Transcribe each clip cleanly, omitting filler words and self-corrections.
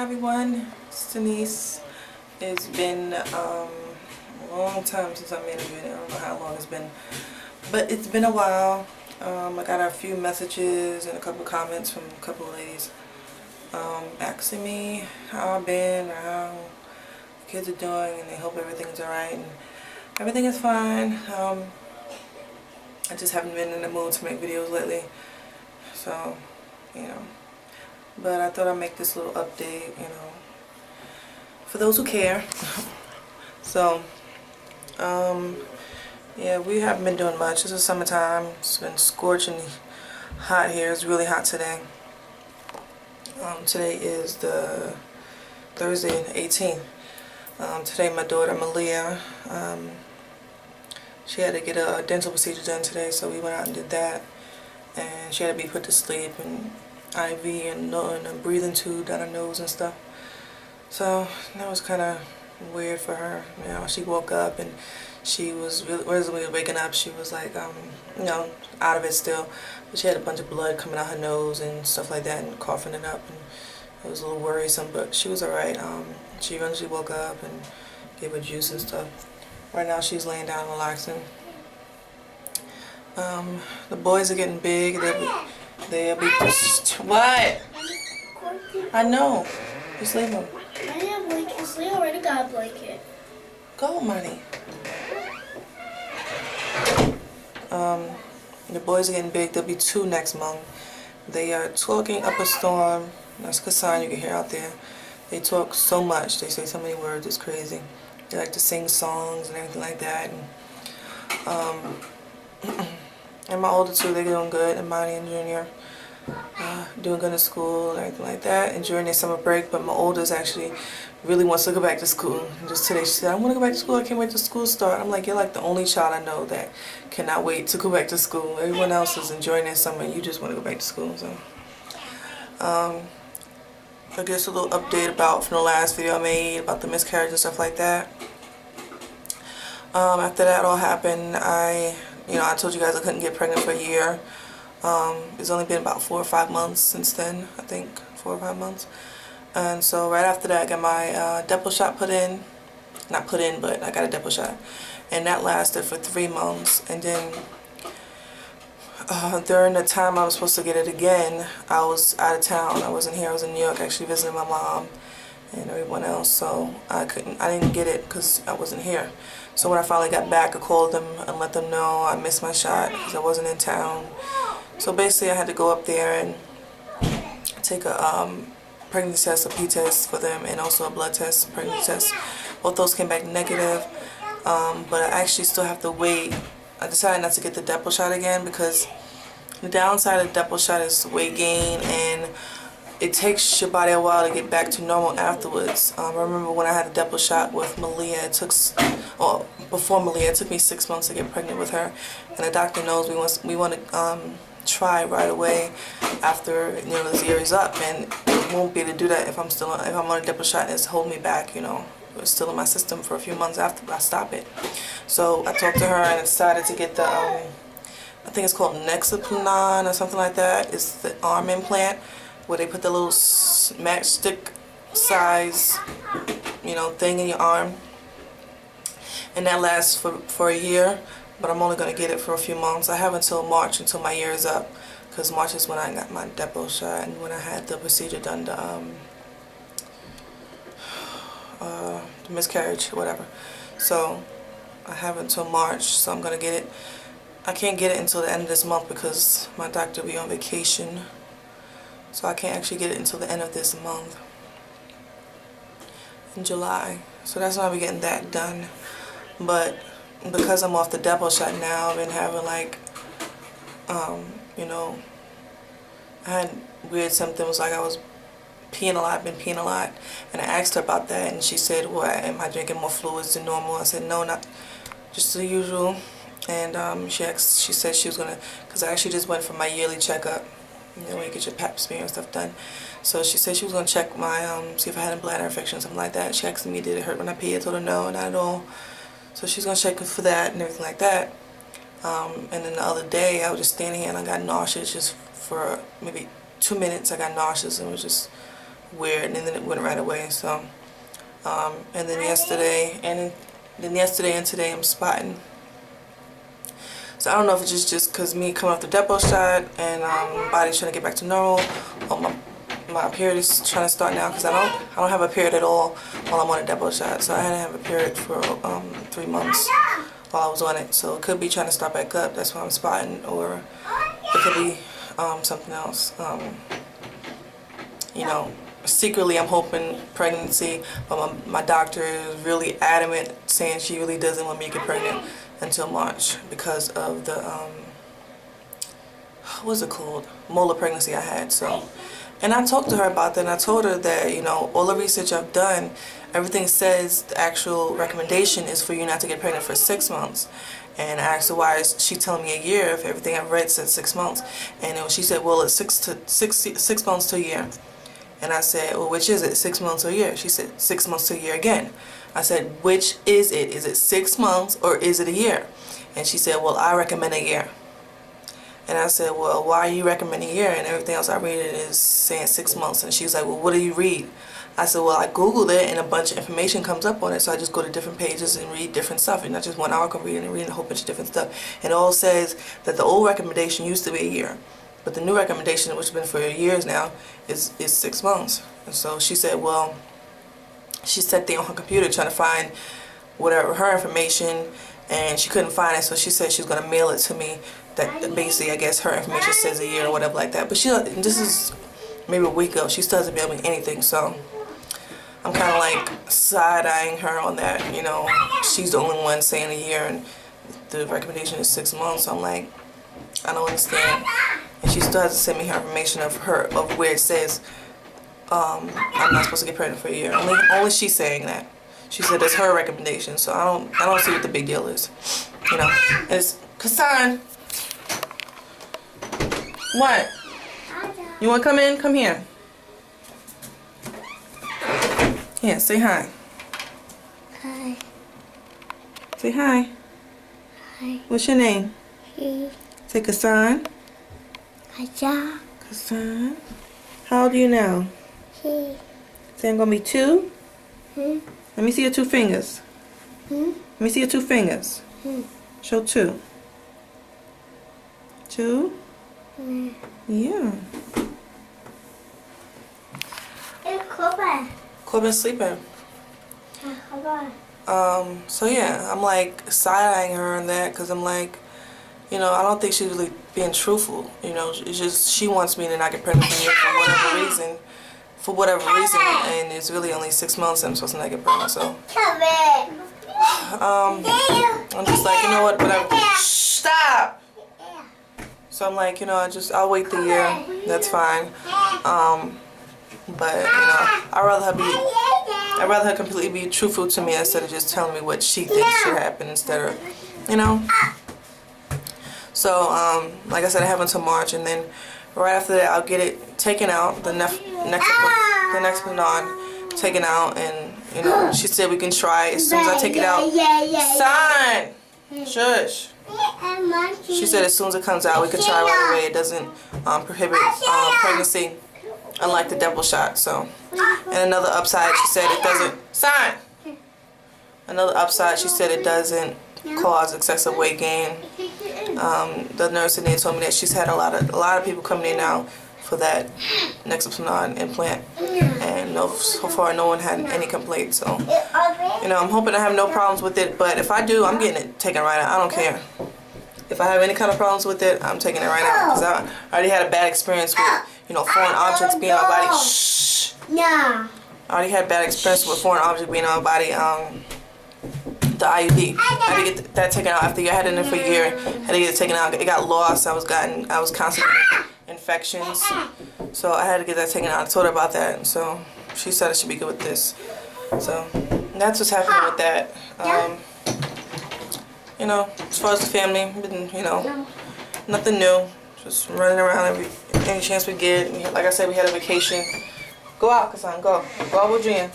everyone, it's Denise. It's been a long time since I made a video. I don't know how long it's been, but it's been a while. I got a few messages and a couple comments from a couple of ladies asking me how I've been or how the kids are doing, and they hope everything's alright, and everything is fine. I just haven't been in the mood to make videos lately, so but I thought I'd make this little update, for those who care. So, yeah, we haven't been doing much. This is summertime. It's been scorching hot here. It's really hot today. Today is the Thursday, 18th. Today my daughter Malia, she had to get a dental procedure done today, so we went out and did that. And she had to be put to sleep, and IV and a breathing tube down her nose and stuff. So that was kind of weird for her. She woke up and she was really waking up. She was like, out of it still, but she had a bunch of blood coming out her nose and stuff like that, and coughing it up, and it was a little worrisome. But she was alright. She eventually woke up and gave her juice and stuff. Right now she's laying down relaxing. The boys are getting big. They'll be what? I know. Just leave them. I have a blanket. Slee already got a blanket. Go, Money. The boys are getting big. There'll be 2 next month. They are talking up a storm. That's Kassan you can hear out there. They talk so much. They say so many words. It's crazy. They like to sing songs and everything like that. And my older 2, they're doing good. Imani and Junior, doing good in school and everything like that, enjoying their summer break. But my oldest actually really wants to go back to school. And just today she said, I want to go back to school. I can't wait till school start. I'm like, you're like the only child I know that cannot wait to go back to school. Everyone else is enjoying their summer, and you just want to go back to school. So I guess a little update from the last video I made about the miscarriage and stuff like that. After that all happened, I told you guys I couldn't get pregnant for a year. It's only been about 4 or 5 months since then, I think, 4 or 5 months. And so right after that, I got my Depo shot put in. Not put in, but I got a Depo shot. And that lasted for 3 months. And then during the time I was supposed to get it again, I was out of town. I wasn't here. I was in New York actually visiting my mom and everyone else. So I didn't get it because I wasn't here. So when I finally got back, I called them and let them know I missed my shot because I wasn't in town. So basically I had to go up there and take a pregnancy test, a P test for them, and also a blood test, a pregnancy test. Both those came back negative, but I actually still have to wait. I decided not to get the Depo shot again because the downside of the Depo shot is weight gain, and it takes your body a while to get back to normal afterwards. I remember when I had the Depo shot with Malia, before Malia, it took me 6 months to get pregnant with her, and the doctor knows we want to try right away after this year is up, and it won't be able to do that if I'm on a Depo shot and it's holding me back. It's still in my system for a few months after I stop it. So I talked to her and I decided to get the I think it's called Nexaplanon or something like that. It's the arm implant where they put the little matchstick size thing in your arm, and that lasts for a year. But I'm only going to get it for a few months. I have until March, until my year is up, because March is when I got my Depo shot and when I had the procedure done, the miscarriage, whatever. So I have until March, so I'm going to get it. I can't get it until the end of this month because my doctor will be on vacation. So I can't actually get it until the end of this month, in July. So that's when I'll be getting that done. But because I'm off the Depo shot now, I've been having I had weird symptoms, like I was peeing a lot, been peeing a lot, and I asked her about that, and she said, well, am I drinking more fluids than normal? I said, no, not just the usual. And she said she was gonna, because I actually just went for my yearly checkup, when you get your pap smear and stuff done. So she said she was gonna check my, see if I had a bladder infection or something like that. She asked me, did it hurt when I pee? I told her no, not at all. So she's going to check for that and everything like that. And then the other day, I was just standing here and I got nauseous just for maybe 2 minutes. I got nauseous and was just weird, and then it went right away. So, and then yesterday and today I'm spotting. So I don't know if it's just because me coming off the depot shot and my body's trying to get back to normal, or my period is trying to start now, because I don't have a period at all while I'm on a depot shot. So I hadn't have a period for 3 months while I was on it. So it could be trying to start back up. That's why I'm spotting, or it could be something else. You know, secretly I'm hoping pregnancy, but my doctor is really adamant, saying she really doesn't want me to get pregnant until March because of the what's it called, molar pregnancy I had. So, and I talked to her about that, and I told her that, you know, all the research I've done, everything says the actual recommendation is for you not to get pregnant for 6 months. And I asked her why is she telling me a year if everything I've read said 6 months. And she said, well, it's 6 months to a year. And I said, well, which is it, 6 months or a year? She said, 6 months to a year again. I said, which is it? Is it 6 months or is it a year? And she said, well, I recommend a year. And I said, well, why are you recommending a year? And everything else I read it is saying 6 months. And she was like, well, what do you read? I said, well, I Googled it and a bunch of information comes up on it. So I just go to different pages and read different stuff. And not just one article reading and reading a whole bunch of different stuff. And it all says that the old recommendation used to be a year. But the new recommendation, which has been for years now, is 6 months. And so she said, well, she sat there on her computer trying to find whatever her information, and she couldn't find it. So she said she was going to mail it to me. That basically, I guess, her information says a year or whatever like that. But this is maybe a week ago. She still hasn't mailed me anything. So I'm kind of like side-eyeing her on that. You know, she's the only one saying a year, and the recommendation is 6 months. So I'm like, I don't understand. And she still hasn't sent me her information of where it says I'm not supposed to get pregnant for a year. Only she's saying that. She said that's her recommendation. So I don't see what the big deal is. You know, and it's Kasan. What? You want to come in? Come here. Here, say hi. Hi. Say hi. Hi. What's your name? He. Say Kasan. Kaja. Kasan. How old are you now? He. Say I'm gonna be 2. Hmm. Let me see your 2 fingers. Hmm. Let me see your 2 fingers. Hmm. Show 2. 2? Hmm. Yeah. It's Kobe. Corbin's sleeping. Kobe. So yeah, I'm like side-eyeing her on that, because I'm like, you know, I don't think she's really being truthful. You know, it's just she wants me to not get pregnant for whatever reason. For whatever reason, and it's really only 6 months I'm supposed to not get pregnant. So I'm just like, you know what, whatever. Stop. So I'm like, you know, I'll wait the year. That's fine. But you know, I'd rather her completely be truthful to me instead of just telling me what she thinks should happen instead of, you know. So like I said, I have until March, and then right after that I'll get it taken out, the Nexplanon taken out, and you know, she said we can try as soon as I take it out. Son, shush. She said as soon as it comes out, we can try right away. It doesn't prohibit pregnancy, unlike the double shot. So, and another upside, she said it doesn't. Son. Another upside, she said it doesn't cause excessive weight gain. The nurse in there told me that she's had a lot of people coming in now for that Nexplanon implant, and so far no one had any complaints. So, you know, I'm hoping I have no problems with it. But if I do, I'm getting it taken right out. I don't care. If I have any kind of problems with it, I'm taking it right out, because I already had a bad experience with, you know, foreign objects being on my body. Shh. No. I already had bad experience with foreign objects being on my body. The IUD. I had to get that taken out after I had it in for a year. I had to get it taken out. It got lost. I was constantly infections. So I had to get that taken out. I told her about that. And so she said I should be good with this. So that's what's happening with that. You know, as far as the family, you know, nothing new. Just running around any chance we get. And like I said, we had a vacation. Go out, Kasan. Go. Go out with Jen.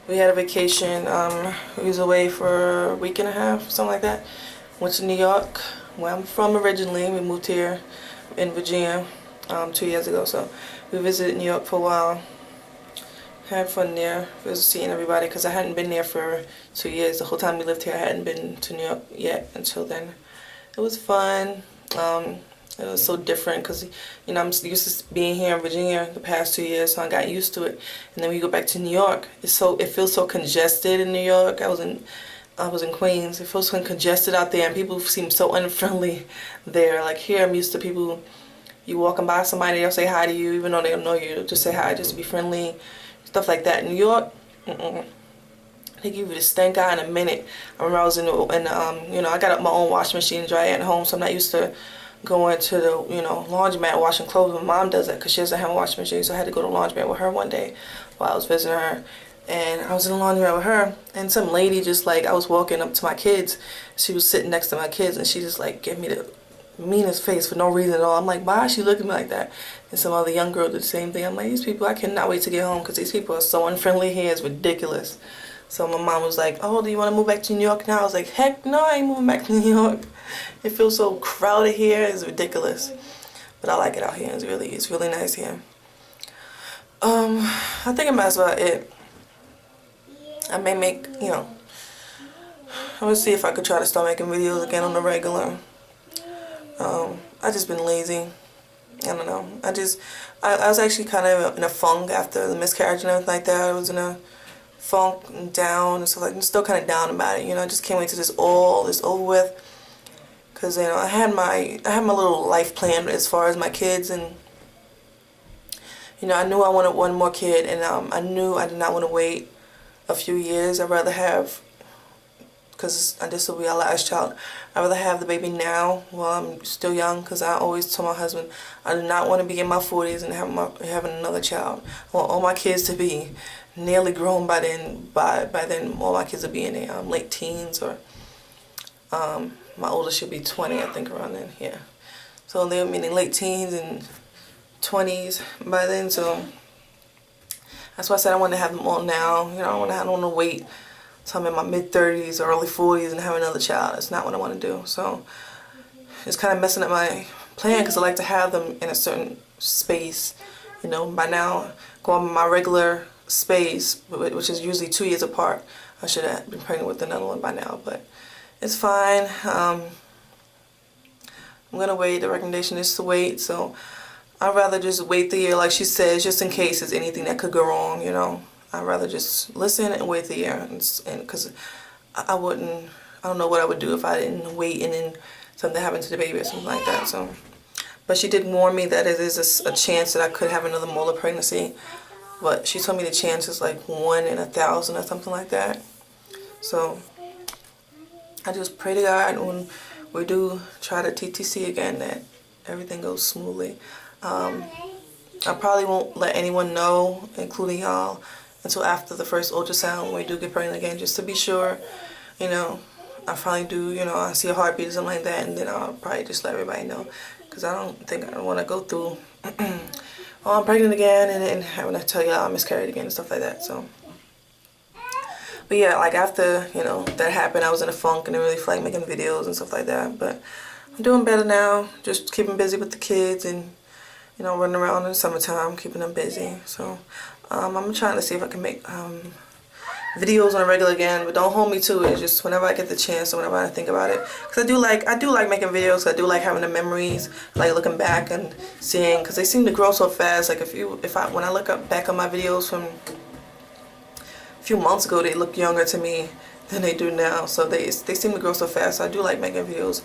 We had a vacation. We was away for a week and a half, something like that. Went to New York, where I'm from originally. We moved here in Virginia, 2 years ago. So we visited New York for a while. Had fun there, seeing everybody, because I hadn't been there for 2 years. The whole time we lived here, I hadn't been to New York yet until then. It was fun. It was so different because, you know, I'm used to being here in Virginia the past 2 years, so I got used to it. And then when you go back to New York, it feels so congested in New York. I was in Queens. It feels so congested out there, and people seem so unfriendly there. Like here, I'm used to people. You walking by somebody, they'll say hi to you, even though they don't know you. Just say hi, just to be friendly, stuff like that. In New York, they give you the stank eye in a minute. I remember I was in you know, I got my own washing machine and dryer at home, so I'm not used to going to the, you know, laundromat washing clothes. My mom does that because she doesn't have a washing machine, so I had to go to the laundromat with her one day while I was visiting her. And I was in the laundromat with her, and some lady just like, I was walking up to my kids, she was sitting next to my kids, and she just like gave me the meanest face for no reason at all. I'm like, why is she looking at me like that? And some other young girl did the same thing. I'm like, these people, I cannot wait to get home because these people are so unfriendly here. It's ridiculous. So my mom was like, oh, do you want to move back to New York now? I was like, heck no, I ain't moving back to New York. It feels so crowded here. It's ridiculous. But I like it out here. It's really nice here. I think that's about it. I may make, you know, I will see if I could try to start making videos again on the regular. I just been lazy. I don't know. I was actually kind of in a funk after the miscarriage and everything like that. I was in a funk and down and stuff like that. I'm still kind of down about it. You know, I just can't wait till this all is over with. Cause you know, I had my little life plan as far as my kids, and you know, I knew I wanted one more kid, and I knew I did not want to wait a few years. I'd rather have, because this will be our last child, I'd rather have the baby now while I'm still young, because I always told my husband I do not want to be in my 40s and having another child. I want all my kids to be nearly grown by then. By then, all my kids will be in their late teens, or my oldest should be 20, I think, around then, yeah. So they're meaning late teens and 20s by then, so that's why I said I want to have them all now. You know, I don't want to wait till I'm in my mid-30s or early 40s and have another child. That's not what I want to do. So it's kind of messing up my plan, because I like to have them in a certain space. You know, by now, going my regular space, which is usually 2 years apart. I should have been pregnant with another one by now, but it's fine. I'm going to wait. The recommendation is to wait, so I'd rather just wait the year, like she says, just in case there's anything that could go wrong, you know. I'd rather just listen and wait the year, and because I don't know what I would do if I didn't wait and then something happened to the baby or something like that. So, but she did warn me that it is a chance that I could have another molar pregnancy, but she told me the chance is like 1 in 1,000 or something like that. So I just pray to God when we do try to TTC again that everything goes smoothly. I probably won't let anyone know, including y'all, until after the first ultrasound when we do get pregnant again, just to be sure. You know, I finally do, you know, I see a heartbeat or something like that, and then I'll probably just let everybody know, because I don't think I want to go through, oh, I'm pregnant again, and then having to tell y'all I miscarried again and stuff like that. So, but yeah, like after, you know, that happened, I was in a funk and I really feel like making videos and stuff like that. But I'm doing better now, just keeping busy with the kids and, you know, running around in the summertime, keeping them busy. So I'm trying to see if I can make videos on a regular again, but don't hold me to it. Just whenever I get the chance or whenever I think about it, because I do like making videos. I do like having the memories, like looking back and seeing, because they seem to grow so fast. Like when I look back on my videos from a few months ago, they look younger to me than they do now. So they seem to grow so fast. So I do like making videos,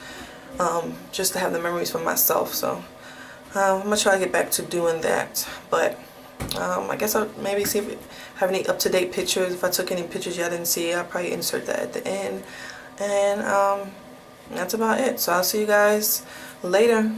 just to have the memories for myself. So I'm gonna try to get back to doing that. But I guess I'll maybe see if I have any up-to-date pictures. If I took any pictures y'all didn't see, I'll probably insert that at the end. And that's about it. So I'll see you guys later.